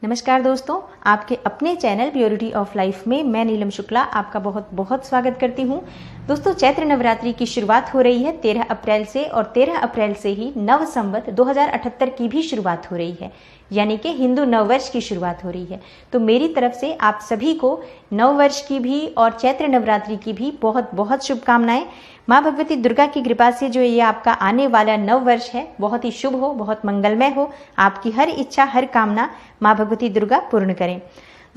नमस्कार दोस्तों, आपके अपने चैनल प्योरिटी ऑफ लाइफ में मैं नीलम शुक्ला आपका बहुत बहुत स्वागत करती हूं। दोस्तों, चैत्र नवरात्रि की शुरुआत हो रही है 13 अप्रैल से और 13 अप्रैल से ही नव संवत 2078 की भी शुरुआत हो रही है, यानी कि हिंदू नववर्ष की शुरुआत हो रही है। तो मेरी तरफ से आप सभी को नववर्ष की भी और चैत्र नवरात्रि की भी बहुत बहुत शुभकामनाएं। माँ भगवती दुर्गा की कृपा से जो ये आपका आने वाला नव वर्ष है बहुत ही शुभ हो, बहुत मंगलमय हो। आपकी हर इच्छा, हर कामना माँ भगवती दुर्गा पूर्ण करें।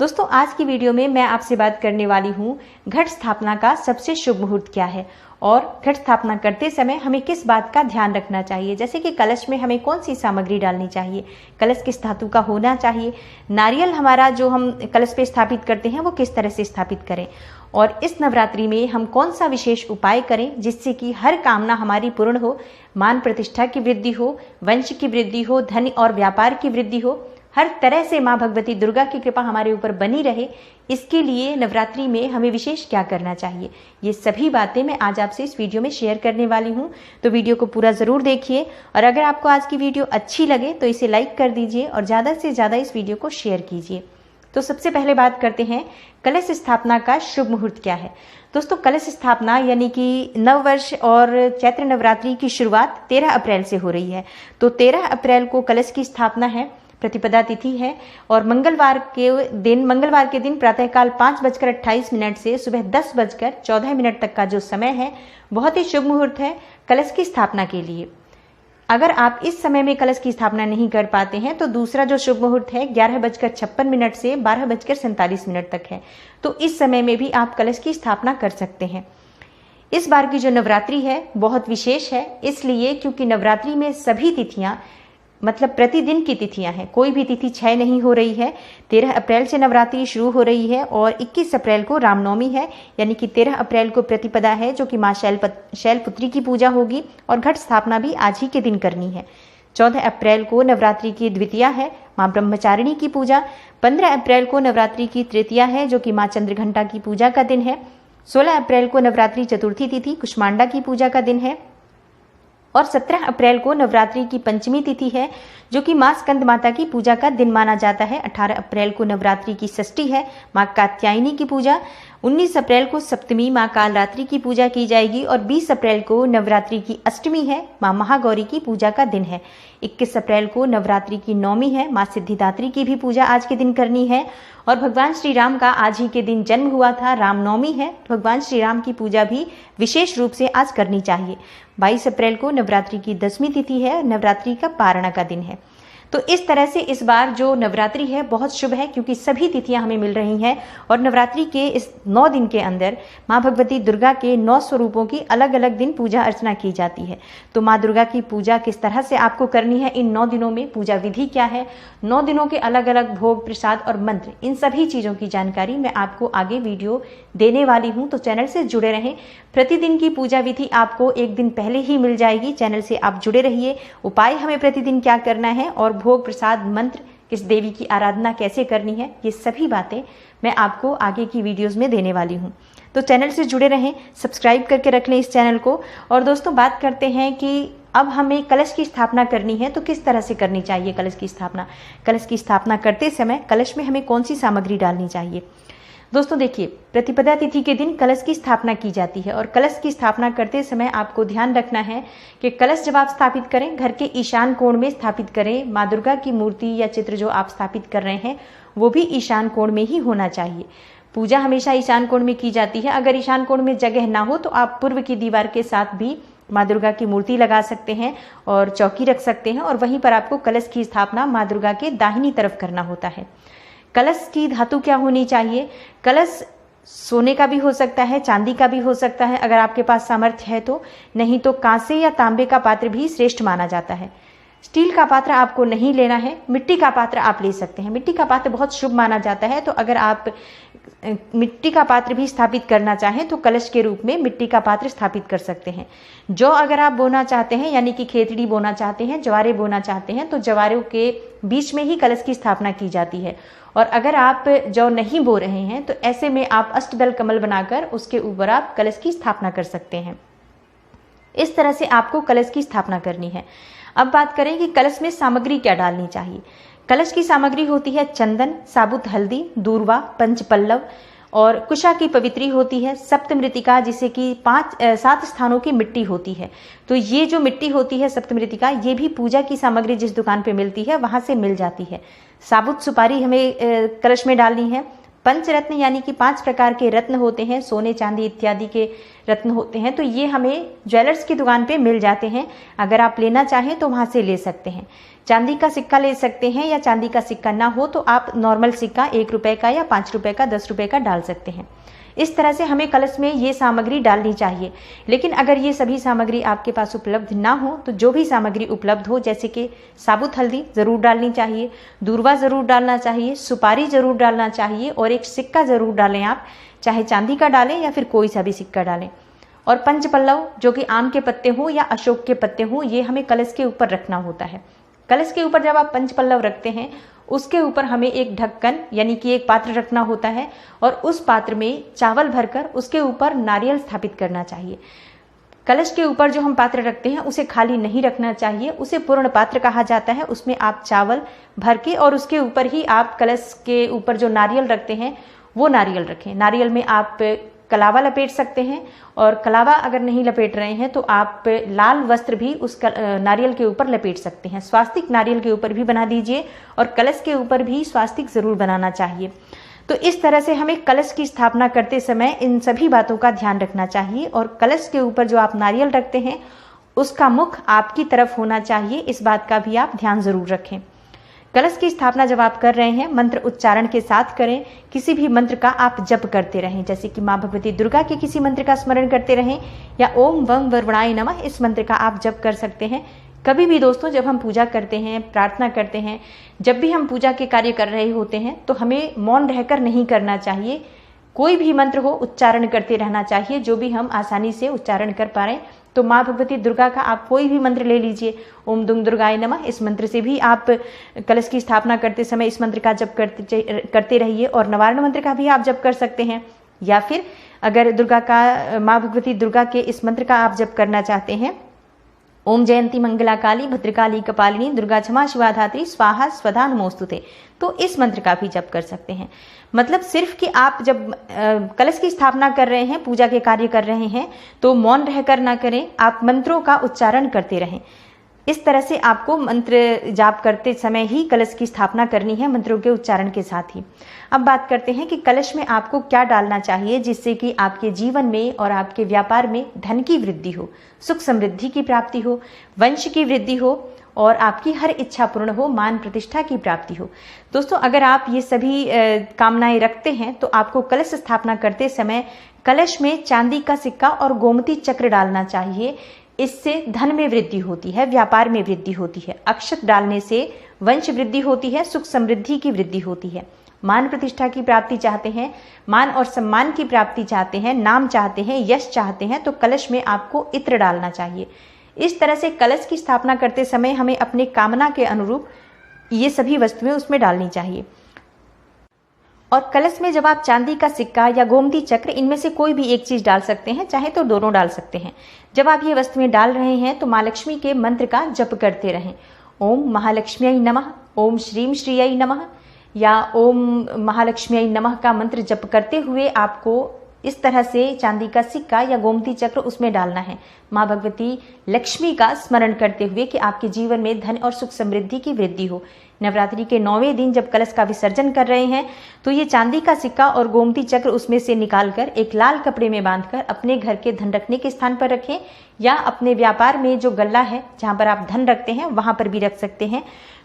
दोस्तों, आज की वीडियो में मैं आपसे बात करने वाली हूँ घट स्थापना का सबसे शुभ मुहूर्त क्या है और घट स्थापना करते समय हमें किस बात का ध्यान रखना चाहिए। जैसे कि कलश में हमें कौन सी सामग्री डालनी चाहिए, कलश किस धातु का होना चाहिए, नारियल हमारा जो हम कलश पे स्थापित करते हैं वो किस तरह से स्थापित करें, और इस नवरात्रि में हम कौन सा विशेष उपाय करें जिससे कि हर कामना हमारी पूर्ण हो, मान प्रतिष्ठा की वृद्धि हो, वंश की वृद्धि हो, धन और व्यापार की वृद्धि हो, हर तरह से माँ भगवती दुर्गा की कृपा हमारे ऊपर बनी रहे। इसके लिए नवरात्रि में हमें विशेष क्या करना चाहिए, ये सभी बातें मैं आज आपसे इस वीडियो में शेयर करने वाली हूँ। तो वीडियो को पूरा ज़रूर देखिए और अगर आपको आज की वीडियो अच्छी लगे तो इसे लाइक कर दीजिए और ज़्यादा से ज़्यादा इस वीडियो को शेयर कीजिए। तो सबसे पहले बात करते हैं कलश स्थापना का शुभ मुहूर्त क्या है। दोस्तों, कलश स्थापना यानी कि नववर्ष और चैत्र नवरात्रि की शुरुआत 13 अप्रैल से हो रही है। तो 13 अप्रैल को कलश की स्थापना है, प्रतिपदा तिथि है और मंगलवार के दिन प्रातःकाल 5:28 से सुबह 10:14 तक का जो समय है बहुत ही शुभ मुहूर्त है कलश की स्थापना के लिए। अगर आप इस समय में कलश की स्थापना नहीं कर पाते हैं तो दूसरा जो शुभ मुहूर्त है 11:56 से 12:47 तक है। तो इस समय में भी आप कलश की स्थापना कर सकते हैं। इस बार की जो नवरात्रि है बहुत विशेष है, इसलिए क्योंकि नवरात्रि में सभी तिथियां मतलब प्रतिदिन की तिथियां हैं, कोई भी तिथि क्षय नहीं हो रही है। 13 अप्रैल से नवरात्रि शुरू हो रही है और 21 अप्रैल को रामनवमी है, यानी कि 13 अप्रैल को प्रतिपदा है जो कि माँ शैलपुत्री की पूजा होगी और घट स्थापना भी आज ही के दिन करनी है। 14 अप्रैल को नवरात्रि की द्वितीया है, माँ ब्रह्मचारिणी की पूजा। 15 अप्रैल को नवरात्रि की तृतीया है जो कि माँ चंद्रघंटा की पूजा का दिन है। 16 अप्रैल को नवरात्रि चतुर्थी तिथि कुष्मांडा की पूजा का दिन है और 17 अप्रैल को नवरात्रि की पंचमी तिथि है जो कि माँ स्कंद माता की पूजा का दिन माना जाता है। 18 अप्रैल को नवरात्रि की षष्ठी है, माँ कात्यायनी की पूजा। 19 अप्रैल को सप्तमी माँ कालरात्रि की पूजा की जाएगी और 20 अप्रैल को नवरात्रि की अष्टमी है, माँ महागौरी की पूजा का दिन है। 21 अप्रैल को नवरात्रि की नौमी है, माँ सिद्धिदात्री की भी पूजा आज के दिन करनी है और भगवान श्री राम का आज ही के दिन जन्म हुआ था, रामनवमी है, भगवान श्री राम की पूजा भी विशेष रूप से आज करनी चाहिए। 22 अप्रैल को नवरात्रि की 10वीं तिथि है, नवरात्रि का पारणा का दिन है। तो इस तरह से इस बार जो नवरात्रि है बहुत शुभ है क्योंकि सभी तिथियां हमें मिल रही हैं और नवरात्रि के इस 9 दिन के अंदर माँ भगवती दुर्गा के 9 स्वरूपों की अलग अलग दिन पूजा अर्चना की जाती है। तो माँ दुर्गा की पूजा किस तरह से आपको करनी है, इन 9 दिनों में पूजा विधि क्या है, 9 दिनों के अलग अलग भोग प्रसाद और मंत्र, इन सभी चीज़ों की जानकारी मैं आपको आगे वीडियो देने वाली हूँ। तो चैनल से जुड़े रहें। प्रतिदिन की पूजा विधि आपको एक दिन पहले ही मिल जाएगी, चैनल से आप जुड़े रहिए। उपाय हमें प्रतिदिन क्या करना है और भोग प्रसाद मंत्र किस देवी की आराधना कैसे करनी है, ये सभी बातें मैं आपको आगे की वीडियोस में देने वाली हूँ। तो चैनल से जुड़े रहें, सब्सक्राइब करके रख लें इस चैनल को। और दोस्तों, बात करते हैं कि अब हमें कलश की स्थापना करनी है तो किस तरह से करनी चाहिए कलश की स्थापना। कलश की स्थापना करते समय कलश में हमें कौन सी सामग्री डालनी चाहिए। दोस्तों देखिए, प्रतिपदा तिथि के दिन कलश की स्थापना की जाती है और कलश की स्थापना करते समय आपको ध्यान रखना है कि कलश जब आप स्थापित करें घर के ईशान कोण में स्थापित करें। माँ दुर्गा की मूर्ति या चित्र जो आप स्थापित कर रहे हैं वो भी ईशान कोण में ही होना चाहिए। पूजा हमेशा ईशान कोण में की जाती है। अगर ईशान कोण में जगह ना हो तो आप पूर्व की दीवार के साथ भी माँ दुर्गा की मूर्ति लगा सकते हैं और चौकी रख सकते हैं और वहीं पर आपको कलश की स्थापना माँ दुर्गा के दाहिनी तरफ करना होता है। कलश की धातु क्या होनी चाहिए। कलश सोने का भी हो सकता है, चांदी का भी हो सकता है अगर आपके पास सामर्थ्य है तो, नहीं तो कांसे या तांबे का पात्र भी श्रेष्ठ माना जाता है। स्टील का पात्र आपको नहीं लेना है, मिट्टी का पात्र आप ले सकते हैं। मिट्टी का पात्र बहुत शुभ माना जाता है, तो अगर आप मिट्टी का पात्र भी स्थापित करना चाहें तो कलश के रूप में मिट्टी का पात्र स्थापित कर सकते हैं। जौ अगर आप बोना चाहते हैं यानी कि खेतड़ी बोना चाहते हैं, जवारे बोना चाहते हैं तो जवारों के बीच में ही कलश की स्थापना की जाती है। और अगर आप जौ नहीं बो रहे हैं तो ऐसे में आप अष्टदल कमल बनाकर उसके ऊपर आप कलश की स्थापना कर सकते हैं। इस तरह से आपको कलश की स्थापना करनी है। अब बात करें कि कलश में सामग्री क्या डालनी चाहिए। कलश की सामग्री होती है चंदन, साबुत हल्दी, दूर्वा, पंचपल्लव और कुशा की पवित्री होती है, सप्तमृतिका जिसे कि 7 स्थानों की मिट्टी होती है। तो ये जो मिट्टी होती है सप्तमृतिका, ये भी पूजा की सामग्री जिस दुकान पे मिलती है वहां से मिल जाती है। साबुत सुपारी हमें कलश में डालनी है। पंचरत्न यानी कि 5 प्रकार के रत्न होते हैं, सोने चांदी इत्यादि के रत्न होते हैं, तो ये हमें ज्वेलर्स की दुकान पे मिल जाते हैं। अगर आप लेना चाहें तो वहां से ले सकते हैं। चांदी का सिक्का ले सकते हैं, या चांदी का सिक्का ना हो तो आप नॉर्मल सिक्का 1 रुपए का या 5 रुपए का 10 रुपए का डाल सकते हैं। इस तरह से हमें कलश में ये सामग्री डालनी चाहिए। लेकिन अगर ये सभी सामग्री आपके पास उपलब्ध ना हो तो जो भी सामग्री उपलब्ध हो, जैसे कि साबुत हल्दी ज़रूर डालनी चाहिए, दूर्वा ज़रूर डालना चाहिए, सुपारी ज़रूर डालना चाहिए और एक सिक्का ज़रूर डालें आप, चाहे चांदी का डालें या फिर कोई सा भी सिक्का डालें। और पंचपल्लव जो कि आम के पत्ते हों या अशोक के पत्ते हों, ये हमें कलश के ऊपर रखना होता है। कलश के ऊपर जब आप पंचपल्लव रखते हैं, उसके ऊपर हमें एक ढक्कन यानी कि एक पात्र रखना होता है और उस पात्र में चावल भरकर उसके ऊपर नारियल स्थापित करना चाहिए। कलश के ऊपर जो हम पात्र रखते हैं उसे खाली नहीं रखना चाहिए, उसे पूर्ण पात्र कहा जाता है। उसमें आप चावल भर के और उसके ऊपर ही आप कलश के ऊपर जो नारियल रखते हैं वो नारियल रखें। नारियल में आप कलावा लपेट सकते हैं, और कलावा अगर नहीं लपेट रहे हैं तो आप लाल वस्त्र भी उस नारियल के ऊपर लपेट सकते हैं। स्वास्तिक नारियल के ऊपर भी बना दीजिए और कलश के ऊपर भी स्वास्तिक जरूर बनाना चाहिए। तो इस तरह से हमें कलश की स्थापना करते समय इन सभी बातों का ध्यान रखना चाहिए। और कलश के ऊपर जो आप नारियल रखते हैं उसका मुख आपकी तरफ होना चाहिए, इस बात का भी आप ध्यान जरूर रखें। कलश की स्थापना जब आप कर रहे हैं मंत्र उच्चारण के साथ करें। किसी भी मंत्र का आप जप करते रहें, जैसे कि माँ भगवती दुर्गा के किसी मंत्र का स्मरण करते रहें, या ओम वम वरुणाय नमः इस मंत्र का आप जप कर सकते हैं। कभी भी दोस्तों जब हम पूजा करते हैं, प्रार्थना करते हैं, जब भी हम पूजा के कार्य कर रहे होते हैं तो हमें मौन रहकर नहीं करना चाहिए। कोई भी मंत्र हो उच्चारण करते रहना चाहिए, जो भी हम आसानी से उच्चारण कर पा रहे हैं। तो माँ भगवती दुर्गा का आप कोई भी मंत्र ले लीजिए, ओम दुम दुर्गाय नमः इस मंत्र से भी आप कलश की स्थापना करते समय इस मंत्र का जप करते रहिए। और नवारण मंत्र का भी आप जप कर सकते हैं, या फिर अगर माँ भगवती दुर्गा के इस मंत्र का आप जप करना चाहते हैं, ओम जयंती मंगला काली भद्रकाली कपालिनी दुर्गा क्षमा शिवा धात्री स्वाहा स्वधा नमोस्तुते, तो इस मंत्र का भी जप कर सकते हैं। मतलब सिर्फ कि आप जब कलश की स्थापना कर रहे हैं, पूजा के कार्य कर रहे हैं, तो मौन रहकर ना करें, आप मंत्रों का उच्चारण करते रहें। इस तरह से आपको मंत्र जाप करते समय ही कलश की स्थापना करनी है, मंत्रों के उच्चारण के साथ ही। अब बात करते हैं कि कलश में आपको क्या डालना चाहिए जिससे कि आपके जीवन में और आपके व्यापार में धन की वृद्धि हो, सुख समृद्धि की प्राप्ति हो, वंश की वृद्धि हो और आपकी हर इच्छा पूर्ण हो, मान प्रतिष्ठा की प्राप्ति हो। दोस्तों अगर आप ये सभी कामनाएं रखते हैं तो आपको कलश स्थापना करते समय कलश में चांदी का सिक्का और गोमती चक्र डालना चाहिए। इससे धन में वृद्धि होती है, व्यापार में वृद्धि होती है। अक्षत डालने से वंश वृद्धि होती है, सुख समृद्धि की वृद्धि होती है। मान प्रतिष्ठा की प्राप्ति चाहते हैं, मान और सम्मान की प्राप्ति चाहते हैं, नाम चाहते हैं, यश चाहते हैं, तो कलश में आपको इत्र डालना चाहिए। इस तरह से कलश की स्थापना करते समय हमें अपने कामना के अनुरूप ये सभी वस्तुएं उसमें डालनी चाहिए। और कलश में जब आप चांदी का सिक्का या गोमती चक्र इनमें से कोई भी एक चीज डाल सकते हैं, चाहे तो दोनों डाल सकते हैं। जब आप ये वस्तुएं डाल रहे हैं तो माँ लक्ष्मी के मंत्र का जप करते रहें। ओम महालक्ष्म्यै नमः, ओम श्रीम श्रीयै नमः या ओम महालक्ष्म्यै नमः का मंत्र जप करते हुए आपको इस तरह से चांदी का सिक्का या गोमती चक्र उसमें डालना है, माँ भगवती लक्ष्मी का स्मरण करते हुए कि आपके जीवन में धन और सुख समृद्धि की वृद्धि हो। नवरात्रि के 9वें दिन जब कलश का विसर्जन कर रहे हैं तो ये चांदी का सिक्का और गोमती चक्र उसमें से निकालकर एक लाल कपड़े में बांधकर अपने घर के धन रखने के स्थान पर रखें, या अपने व्यापार में जो गल्ला है जहां पर आप धन रखते हैं वहां पर भी रख सकते हैं।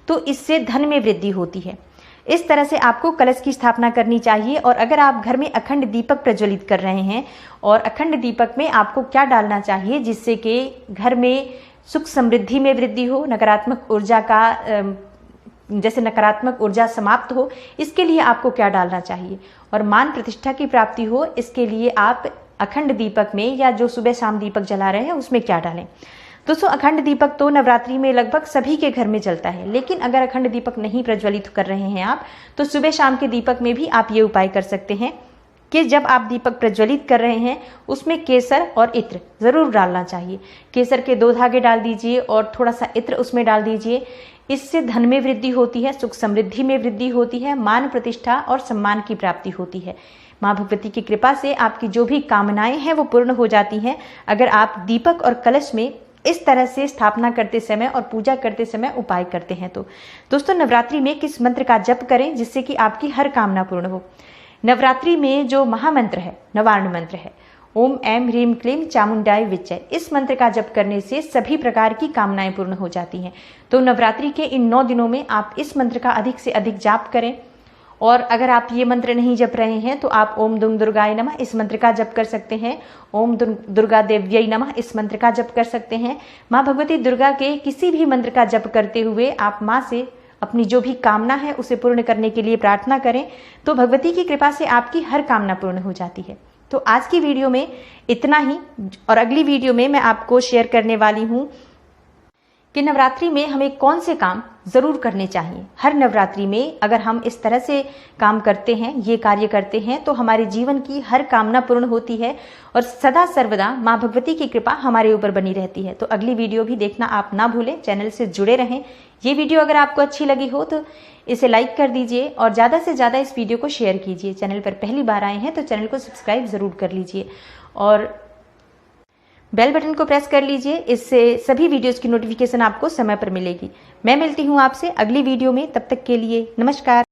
तो इससे धन में वृद्धि होती है। इस तरह से आपको कलश की स्थापना करनी चाहिए। और अगर आप घर में अखंड दीपक प्रज्वलित कर रहे हैं, और अखंड दीपक में आपको क्या डालना चाहिए जिससे कि घर में सुख समृद्धि में वृद्धि हो, नकारात्मक ऊर्जा का जैसे नकारात्मक ऊर्जा समाप्त हो, इसके लिए आपको क्या डालना चाहिए, और मान प्रतिष्ठा की प्राप्ति हो, इसके लिए आप अखंड दीपक में या जो सुबह शाम दीपक जला रहे हैं उसमें क्या डालें। दोस्तों अखंड दीपक तो नवरात्रि में लगभग सभी के घर में जलता है, लेकिन अगर अखंड दीपक नहीं प्रज्वलित कर रहे हैं आप, तो सुबह शाम के दीपक में भी आप ये उपाय कर सकते हैं कि जब आप दीपक प्रज्वलित कर रहे हैं उसमें केसर और इत्र जरूर डालना चाहिए। केसर के 2 धागे डाल दीजिए और थोड़ा सा इत्र उसमें डाल दीजिए। इससे धन में वृद्धि होती है, सुख समृद्धि में वृद्धि होती है, मान प्रतिष्ठा और सम्मान की प्राप्ति होती है। माँ भगवती की कृपा से आपकी जो भी कामनाएं हैं वो पूर्ण हो जाती हैं अगर आप दीपक और कलश में इस तरह से स्थापना करते समय और पूजा करते समय उपाय करते हैं। तो दोस्तों, नवरात्रि में किस मंत्र का जप करें जिससे कि आपकी हर कामना पूर्ण हो? नवरात्रि में जो महामंत्र है, नवार्ण मंत्र है, ओम ऐं ह्रीं क्लीं चामुंडाय विच्चे, इस मंत्र का जप करने से सभी प्रकार की कामनाएं पूर्ण हो जाती हैं। तो नवरात्रि के इन 9 दिनों में आप इस मंत्र का अधिक से अधिक जाप करें। और अगर आप ये मंत्र नहीं जप रहे हैं तो आप ओम दुम दुर्गाय नमः इस मंत्र का जप कर सकते हैं। ओम दुर्गा देव्यै नमः इस मंत्र का जप कर सकते हैं। माँ भगवती दुर्गा के किसी भी मंत्र का जप करते हुए आप माँ से अपनी जो भी कामना है उसे पूर्ण करने के लिए प्रार्थना करें, तो भगवती की कृपा से आपकी हर कामना पूर्ण हो जाती है। तो आज की वीडियो में इतना ही, और अगली वीडियो में मैं आपको शेयर करने वाली हूँ कि नवरात्रि में हमें कौन से काम जरूर करने चाहिए। हर नवरात्रि में अगर हम इस तरह से काम करते हैं, ये कार्य करते हैं, तो हमारे जीवन की हर कामना पूर्ण होती है और सदा सर्वदा माँ भगवती की कृपा हमारे ऊपर बनी रहती है। तो अगली वीडियो भी देखना आप ना भूलें, चैनल से जुड़े रहें। ये वीडियो अगर आपको अच्छी लगी हो तो इसे लाइक कर दीजिए और ज़्यादा से ज़्यादा इस वीडियो को शेयर कीजिए। चैनल पर पहली बार आए हैं तो चैनल को सब्सक्राइब जरूर कर लीजिए और बेल बटन को प्रेस कर लीजिए, इससे सभी वीडियोस की नोटिफिकेशन आपको समय पर मिलेगी। मैं मिलती हूँ आपसे अगली वीडियो में, तब तक के लिए नमस्कार।